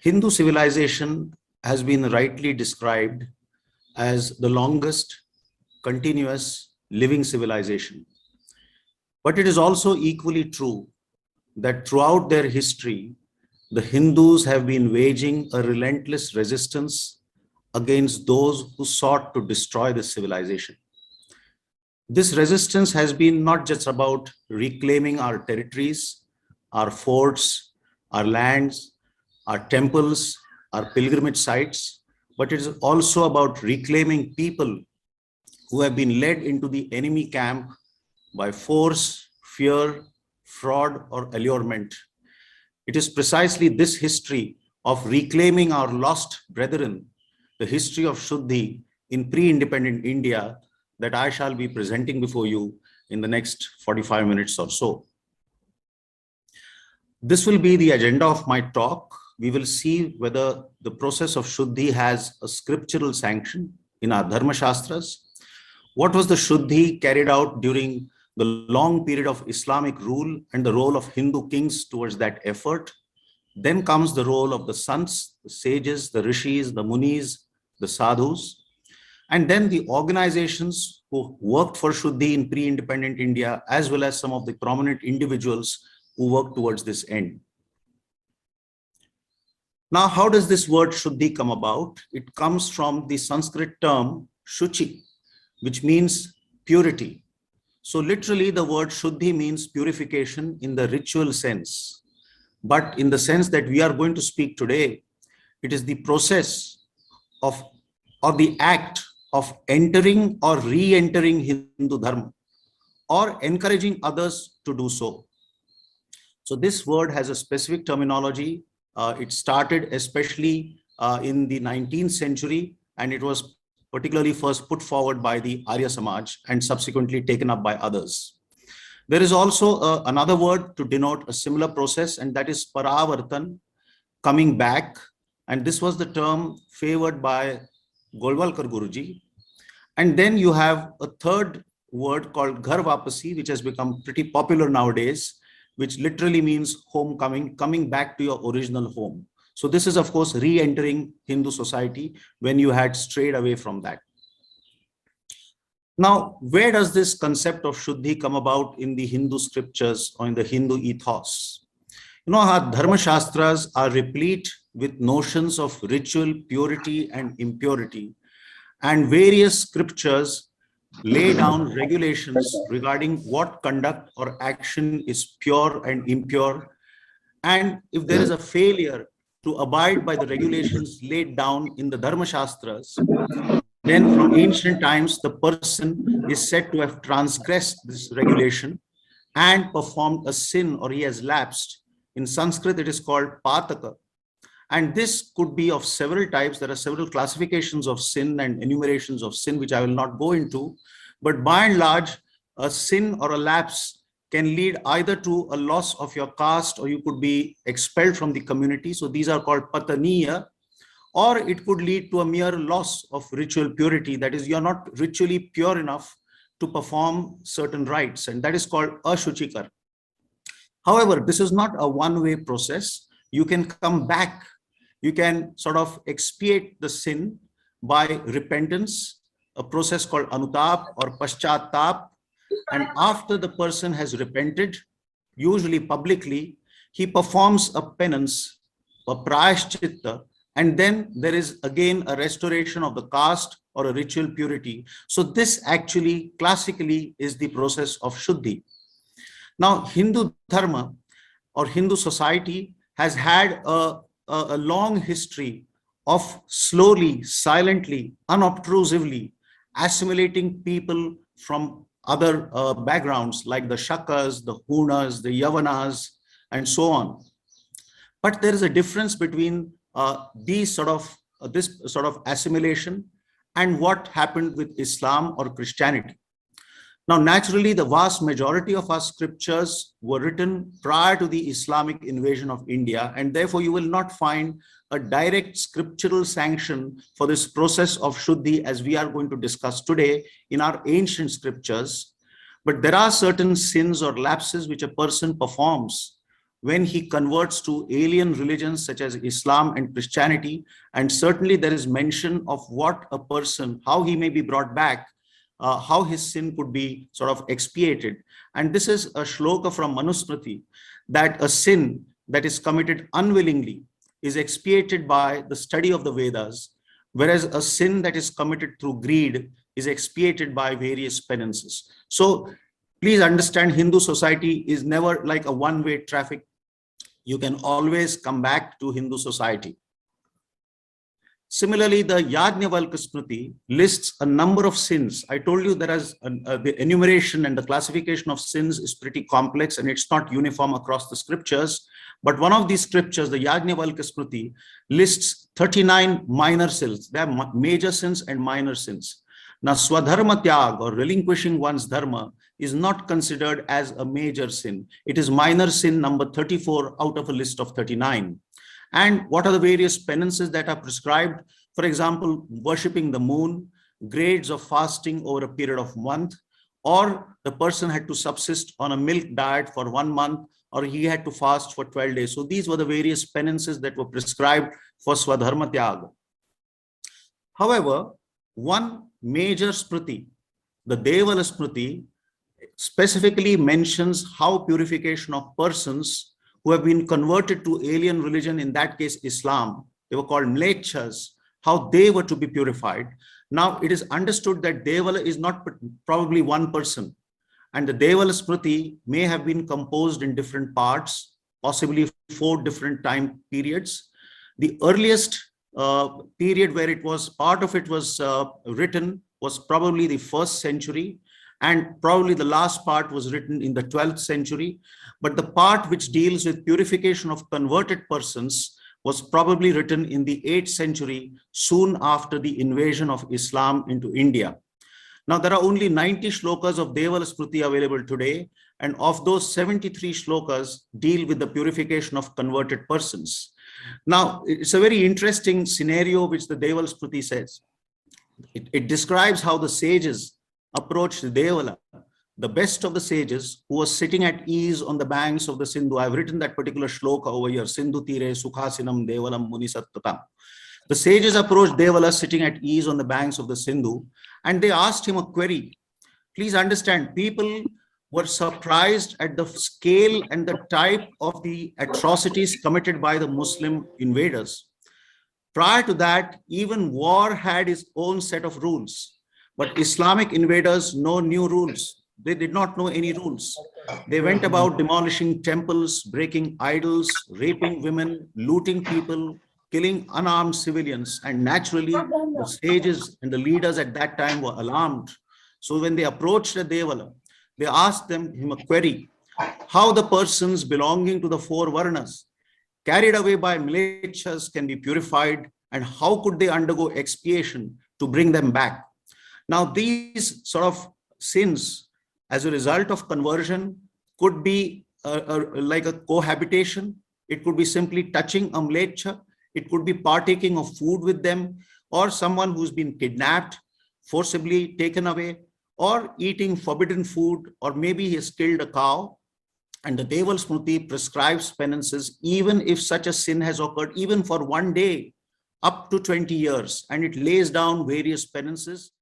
Hindu civilization has been rightly described as the longest continuous living civilization. But it is also equally true that throughout their history, the Hindus have been waging a relentless resistance against those who sought to destroy this civilization. This resistance has been not just about reclaiming our territories, our forts, our lands, our temples, our pilgrimage sites, but it is also about reclaiming people who have been led into the enemy camp by force, fear, fraud, or allurement. It is precisely this history of reclaiming our lost brethren, the history of Shuddhi in pre-independent India, that I shall be presenting before you in the next 45 minutes or so. This will be the agenda of my talk. We will see whether the process of Shuddhi has a scriptural sanction in our Dharma Shastras. What was the Shuddhi carried out during the long period of Islamic rule and the role of Hindu kings towards that effort? Then comes the role of the sants, the sages, the rishis, the munis, the sadhus, and then the organizations who worked for Shuddhi in pre-independent India, as well as some of the prominent individuals who worked towards this end. Now, how does this word Shuddhi come about? It comes from the Sanskrit term Shuchi, which means purity. So literally the word Shuddhi means purification in the ritual sense. But in the sense that we are going to speak today, it is the process of, or the act of entering or re-entering Hindu Dharma, or encouraging others to do so. So this word has a specific terminology. It started especially in the 19th century, and it was particularly first put forward by the Arya Samaj and subsequently taken up by others. There is also another word to denote a similar process, and that is paravartan, coming back. And this was the term favored by Golwalkar Guruji. And then you have a third word called Gharvapasi, which has become pretty popular nowadays, which literally means homecoming, coming back to your original home. So this is, of course, re-entering Hindu society when you had strayed away from that. Now, where does this concept of Shuddhi come about in the Hindu scriptures or in the Hindu ethos? You know, our Dharma Shastras are replete with notions of ritual purity and impurity, and various scriptures lay down regulations regarding what conduct or action is pure and impure. And if there is a failure to abide by the regulations laid down in the Dharma Shastras, then from ancient times, the person is said to have transgressed this regulation and performed a sin, or he has lapsed. In Sanskrit, it is called pataka. And this could be of several types. There are several classifications of sin and enumerations of sin, which I will not go into. But by and large, a sin or a lapse can lead either to a loss of your caste, or you could be expelled from the community. So these are called pataniya. Or it could lead to a mere loss of ritual purity. That is, you're not ritually pure enough to perform certain rites, and that is called ashuchikar. However, this is not a one-way process. You can come back. You can sort of expiate the sin by repentance, a process called anutap or paschatap. And after the person has repented, usually publicly, he performs a penance, a prayashchitta, and then there is again a restoration of the caste or a ritual purity. So this actually classically is the process of Shuddhi. Now, Hindu Dharma or Hindu society has had a long history of slowly, silently, unobtrusively assimilating people from other backgrounds like the Shakas, the Hunas, the Yavanas, and so on. But there is a difference between this sort of assimilation and what happened with Islam or Christianity. Now, naturally, the vast majority of our scriptures were written prior to the Islamic invasion of India, and therefore you will not find a direct scriptural sanction for this process of Shuddhi as we are going to discuss today in our ancient scriptures. But there are certain sins or lapses which a person performs when he converts to alien religions such as Islam and Christianity. And certainly there is mention of what a person, how he may be brought back, how his sin could be sort of expiated. And this is a shloka from Manusmriti, that a sin that is committed unwillingly is expiated by the study of the Vedas, whereas a sin that is committed through greed is expiated by various penances. So please understand, Hindu society is never like a one-way traffic. You can always come back to Hindu society. Similarly, the Yajnavalkya Smriti lists a number of sins. I told you there is the enumeration and the classification of sins is pretty complex and it's not uniform across the scriptures. But one of these scriptures, the Yajnavalkya Smriti, lists 39 minor sins. There are major sins and minor sins. Now, Swadharma Tyag, or relinquishing one's dharma, is not considered as a major sin. It is minor sin number 34 out of a list of 39. And what are the various penances that are prescribed? For example, worshipping the moon, grades of fasting over a period of a month, or the person had to subsist on a milk diet for 1 month, or he had to fast for 12 days. So these were the various penances that were prescribed for Swadharma Tyaga. However, one major Smriti, the Devala Smriti, specifically mentions how purification of persons who have been converted to alien religion, in that case Islam, they were called Mlechas, how they were to be purified. Now it is understood that Devala is not probably one person, and the Devala Smriti may have been composed in different parts, possibly 4 different time periods. The earliest period where it was, part of it was written was probably the 1st century, and probably the last part was written in the 12th century. But the part which deals with purification of converted persons was probably written in the 8th century, soon after the invasion of Islam into India. Now, there are only 90 shlokas of Devala Smriti available today, and of those 73 shlokas deal with the purification of converted persons. Now, it's a very interesting scenario which the Devala Smriti says. It describes how the sages approached Devala, the best of the sages, who was sitting at ease on the banks of the Sindhu. I've written that particular shloka over here, Sindhu Tire Sukhasinam Devalam Munisattatam. The sages approached Devala sitting at ease on the banks of the Sindhu, and they asked him a query. Please understand, people were surprised at the scale and the type of the atrocities committed by the Muslim invaders. Prior to that, even war had its own set of rules. But Islamic invaders know new rules. They did not know any rules. They went about demolishing temples, breaking idols, raping women, looting people, killing unarmed civilians. And naturally, the sages and the leaders at that time were alarmed. So when they approached the Devala, they asked him a query: how the persons belonging to the 4 Varnas, carried away by Mlechas, can be purified, and how could they undergo expiation to bring them back? Now, these sort of sins as a result of conversion could be like a cohabitation. It could be simply touching a Mlecha. It could be partaking of food with them, or someone who's been kidnapped, forcibly taken away, or eating forbidden food, or maybe he has killed a cow. And the Devala Smriti prescribes penances even if such a sin has occurred, even for 1 day, up to 20 years, and it lays down various penances.